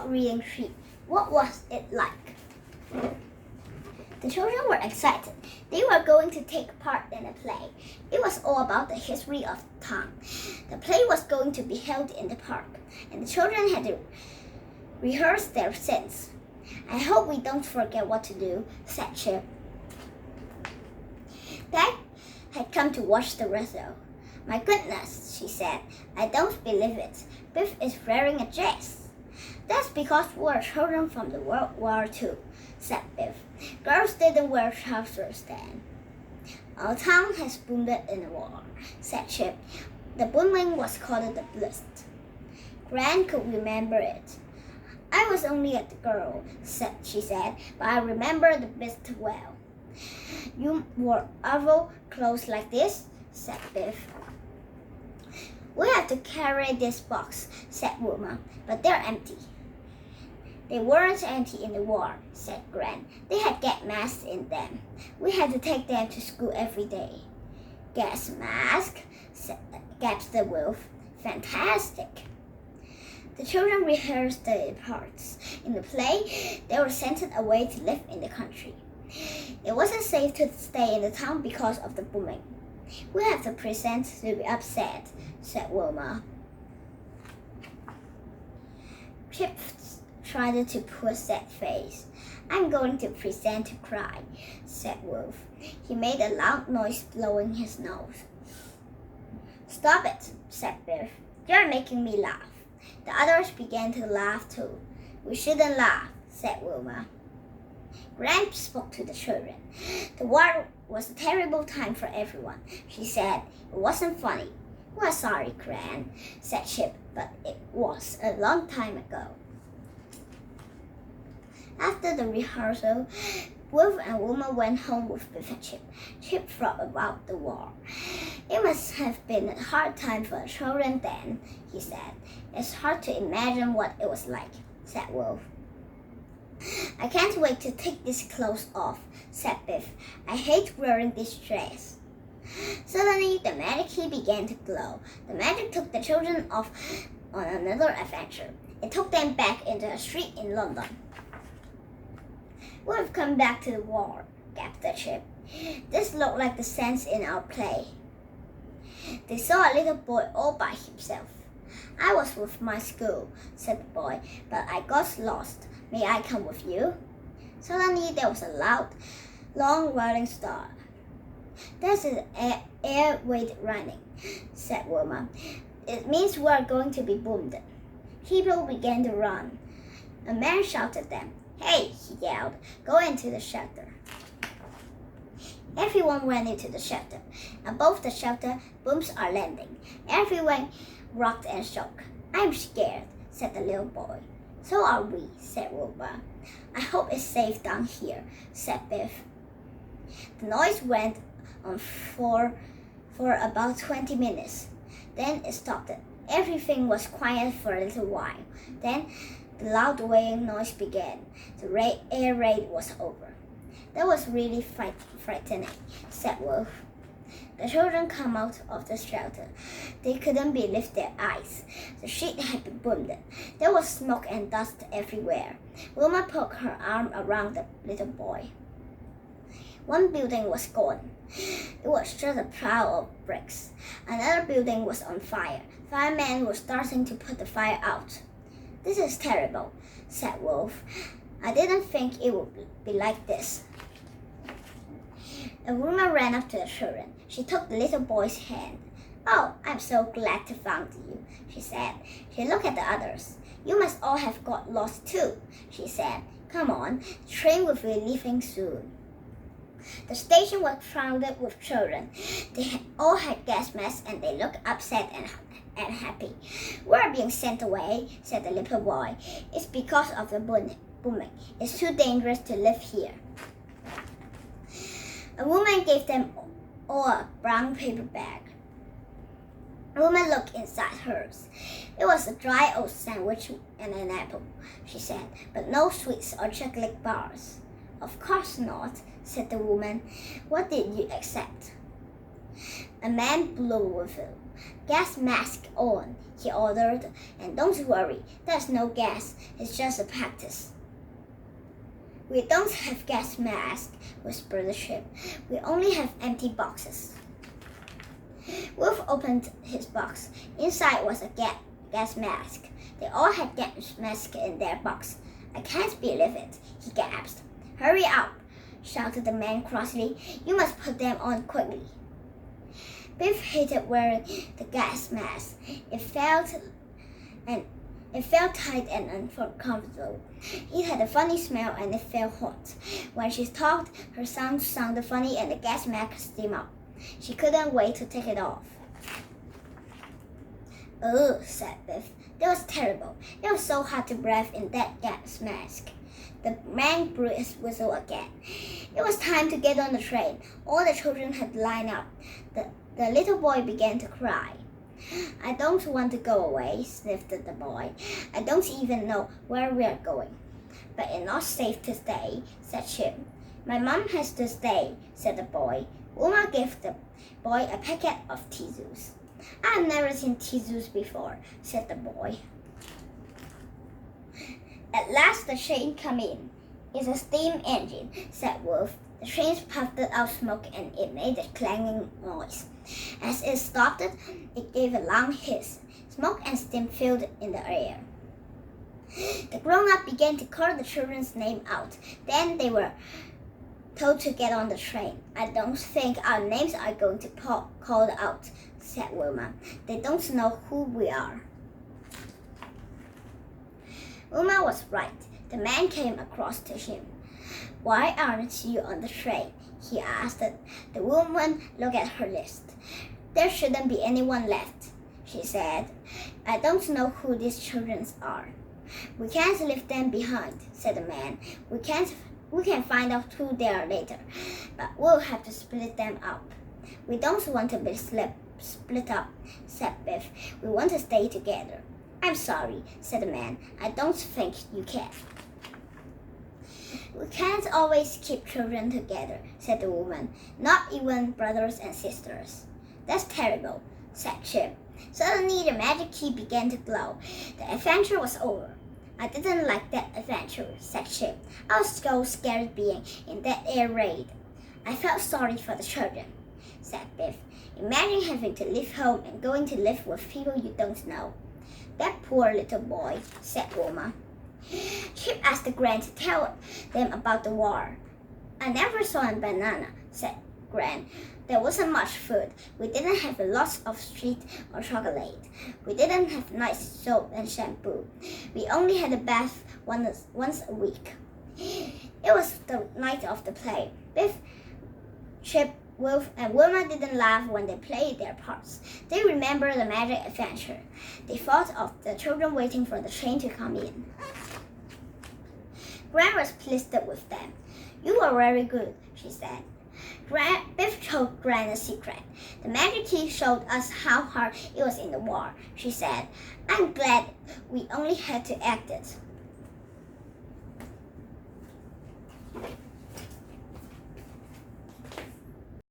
reading sheet. What was it like? The children were excited. They were going to take part in a play. It was all about the history of the town. The play was going to be held in the park, and the children had to rehearse their scenes. I hope we don't forget what to do, said Chip. Dad had come to watch the rehearsal. My goodness, she said. I don't believe it. Biff is wearing a dress. That's because we're children from the World War II, said Biff. Girls didn't wear trousers then. Our town has boomed in the war, said Chip. The booming was called the Blitz. Gran could remember it. I was only a girl, she said, but I remember the Blitz well. You wore oval clothes like this, said Biff. We have to carry this box, said Wilma, but they're empty. They weren't empty in the war, said Gran. They had gas masks in them. We had to take them to school every day. Gas mask, gasped the wolf. Fantastic. The children rehearsed the parts. In the play, they were sent away to live in the country. It wasn't safe to stay in the town because of the booming. We have to pretend to be upset, said Wilma. Chip tried to put a sad face. I'm going to pretend to cry, said Wolf. He made a loud noise blowing his nose. Stop it, said Biff. You're making me laugh. The others began to laugh too. We shouldn't laugh, said Wilma. Gran spoke to the children. The war was a terrible time for everyone, she said. It wasn't funny. We're sorry, Gran, said Chip, but it was a long time ago. After the rehearsal, Wolf and Wilma went home with Biff and Chip. Chip thought about the war. It must have been a hard time for the children then, he said. It's hard to imagine what it was like, said Wolf. I can't wait to take these clothes off, said Biff. I hate wearing this dress. Suddenly, the magic key began to glow. The magic took the children off on another adventure. It took them back into a street in London. We've come back to the war, gasped the Chip. This looked like the scenes in our play. They saw a little boy all by himself. I was with my school, said the boy, but I got lost. May I come with you? Suddenly there was a loud, long rolling start. There's an air raid running, said Wilma. It means we're going to be boomed. People began to run. A man shouted at them. Hey, he yelled, go into the shelter. Everyone ran into the shelter. Above the shelter, booms are landing. Everyone rocked and shook. I'm scared, said the little boy. So are we, said Wilma. I hope it's safe down here, said Biff. The noise went on for about 20 minutes. Then it stopped. Everything was quiet for a little while. Then the loud wailing noise began. The air raid was over. That was really frightening, said Wolf. The children came out of the shelter. They couldn't believe their eyes. The sheet had been boomed. There was smoke and dust everywhere. Wilma put her arm around the little boy. One building was gone. It was just a pile of bricks. Another building was on fire. Firemen were starting to put the fire out. This is terrible, said Wolf. I didn't think it would be like this. A woman ran up to the children. She took the little boy's hand. Oh, I'm so glad to find you, she said. She looked at the others. You must all have got lost too, she said. Come on, the train will be leaving soon. The station was crowded with children. They all had gas masks and they looked upset and happy. We're being sent away, said the little boy. It's because of the booming. It's too dangerous to live here. A woman gave them all a brown paper bag. A woman looked inside hers. It was a dry oat sandwich and an apple, she said, but no sweets or chocolate bars. Of course not, said the woman. What did you accept? A man blew a whistle. Gas mask on, he ordered, and don't worry, there's no gas, it's just a practice. We don't have gas masks, whispered Chip. We only have empty boxes. Wolf opened his box. Inside was a gas mask. They all had gas masks in their box. I can't believe it, he gasped. Hurry up, shouted the man crossly. You must put them on quickly. Biff hated wearing the gas mask. It felt tight and uncomfortable. It had a funny smell and it felt hot. When she talked, her sound sounded funny and the gas mask steamed up. She couldn't wait to take it off. Ugh, said Biff. That was terrible. It was so hard to breathe in that gas mask. The man blew his whistle again. It was time to get on the train. All the children had lined up. The little boy began to cry. I don't want to go away, sniffed the boy. I don't even know where we are going. But it's not safe to stay, said Chip. My mom has to stay, said the boy. Uma gave the boy a packet of tissues. I've never seen tissues before, said the boy. At last the train came in. It's a steam engine, said Wolf. The train puffed out smoke and it made a clanging noise. As it stopped, it gave a long hiss. Smoke and steam filled in the air. The grown-up began to call the children's name out. Then they were told to get on the train. I don't think our names are going to be called out, said Wilma. They don't know who we are. Wilma was right. The man came across to him. Why aren't you on the train? He asked. The woman looked at her list. There shouldn't be anyone left, she said. I don't know who these children are. We can't leave them behind, said the man. We can find out who they are later, but we'll have to split them up. We don't want to be split up, said Biff. We want to stay together. I'm sorry, said the man. I don't think you can. We can't always keep children together, said the woman. Not even brothers and sisters. That's terrible, said Chip. Suddenly the magic key began to glow. The adventure was over. I didn't like that adventure, said Chip. I was so scared being in that air raid. I felt sorry for the children, said Biff. Imagine having to leave home and going to live with people you don't know. That poor little boy, said Wilma. Chip asked Gran to tell them about the war. I never saw a banana, said Gran. There wasn't much food. We didn't have lots of sweet or chocolate. We didn't have nice soap and shampoo. We only had a bath once a week. It was the night of the play. Biff, Chip, Wolf, and Wilma didn't laugh when they played their parts. They remembered the magic adventure. They thought of the children waiting for the train to come in. Gran was pleased with them. You were very good, she said. Biff told Gran a secret. The magic key showed us how hard it was in the war, she said. I'm glad we only had to act it.